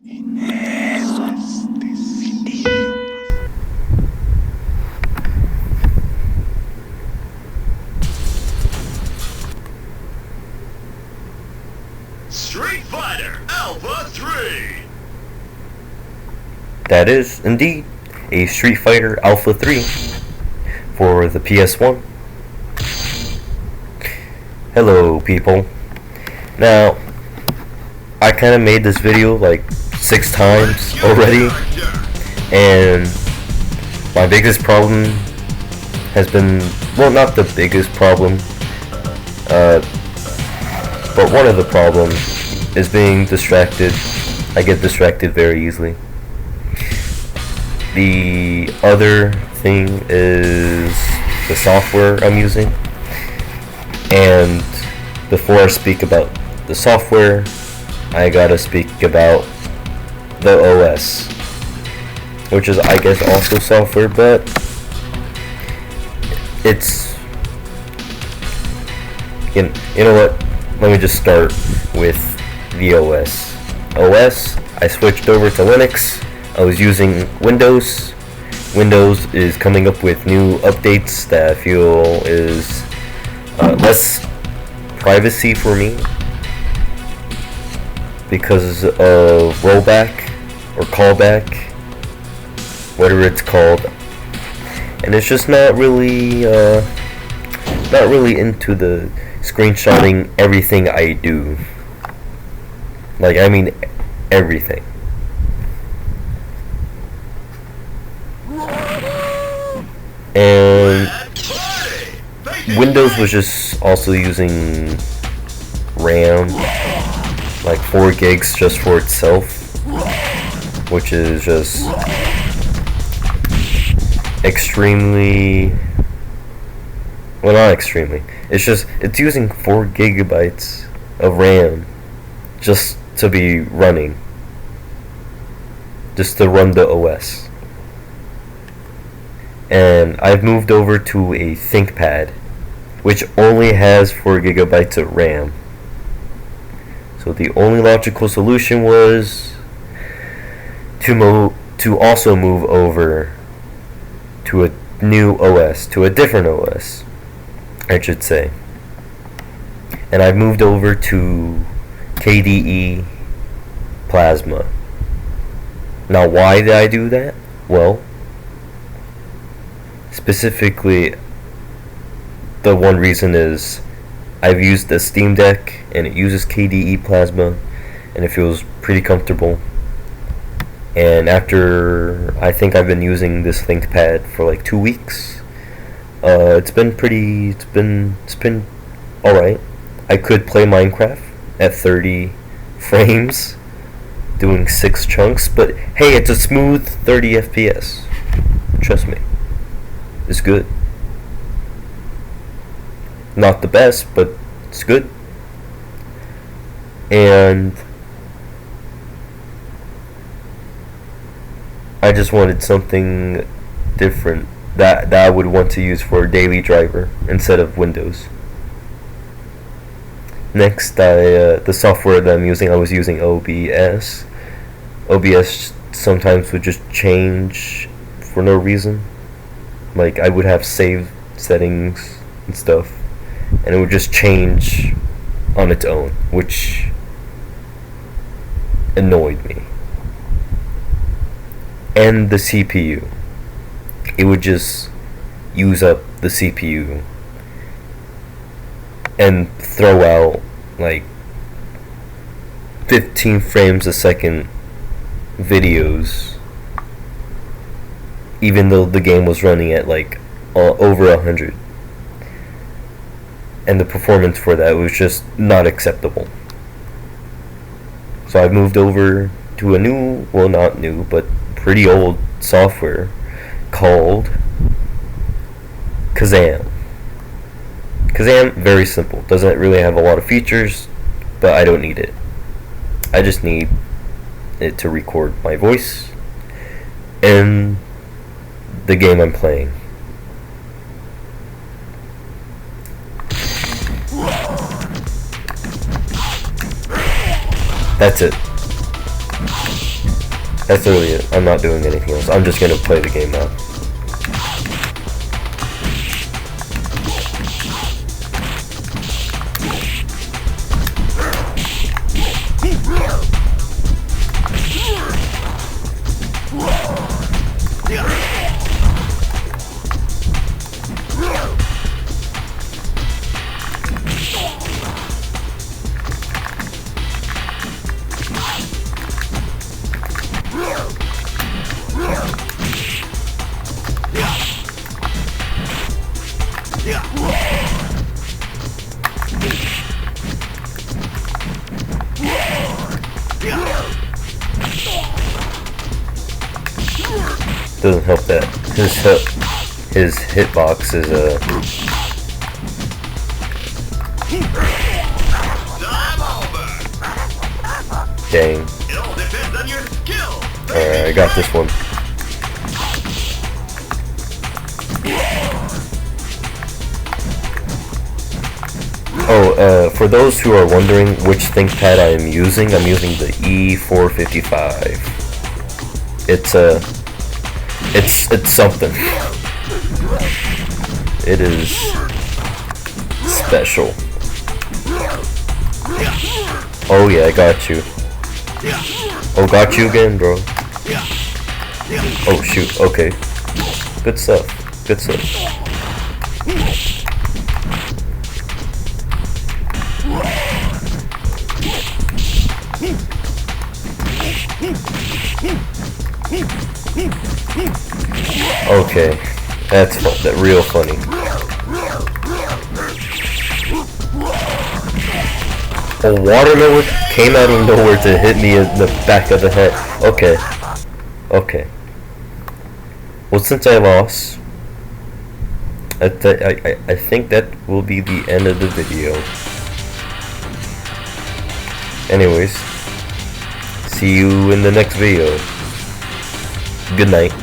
Street Fighter Alpha 3! That is, indeed, a Street Fighter Alpha 3 for the PS1. Hello, people. Now, I kind of made this video like 6 times already, and my biggest problem has been, well, not the biggest problem, but one of the problems is being distracted. I get distracted very easily. The other thing is the software I'm using. And before I speak about the software, I gotta speak about the OS, which is, I guess, also software, but it's, you know what, let me just start with the OS. I switched over to Linux. I was using Windows. Windows is coming up with new updates that I feel is less privacy for me because of rollback or callback, whatever it's called, and it's just not really into the screenshotting everything I do. Like, I mean everything. And Windows was just also using RAM, like 4 gigs just for itself, which is just extremely, well, not extremely, it's using 4 gigabytes of RAM just to be running, just to run the OS. And I've moved over to a ThinkPad, which only has 4 gigabytes of RAM. So the only logical solution was to also move over to a new OS, to a different OS, I should say. And I've moved over to KDE Plasma. Now, why did I do that? Well, specifically, the one reason is I've used the Steam Deck and it uses KDE Plasma and it feels pretty comfortable. And after, I think I've been using this ThinkPad for like 2 weeks, it's been alright. I could play Minecraft at 30 frames doing 6 chunks, but hey, it's a smooth 30 FPS. Trust me. It's good. Not the best, but it's good. And I just wanted something different that I would want to use for a daily driver instead of Windows. Next, the software that I'm using, I was using OBS. OBS sometimes would just change for no reason. Like, I would have saved settings and stuff, and it would just change on its own, which annoyed me. And the CPU, it would just use up the CPU and throw out like 15 frames a second videos, even though the game was running at like over 100. And the performance for that was just not acceptable. So I moved over to a new, well, not new, but pretty old software called Kazam. Kazam, very simple. Doesn't really have a lot of features, but I don't need it. I just need it to record my voice and the game I'm playing. That's it. That's literally it. I'm not doing anything else. I'm just gonna play the game now. Doesn't help that his hitbox is dang. It all depends on your skill. Alright, I got this one. Oh, for those who are wondering which ThinkPad I am using, I'm using the E455. It's something. It is special. Oh yeah, I got you. Oh, got you again, bro. Oh shoot, okay. Good stuff. Good stuff. Okay, that's that real funny. A watermelon came out of nowhere to hit me in the back of the head. Okay, okay. Well, since I lost, I think that will be the end of the video. Anyways, see you in the next video. Good night.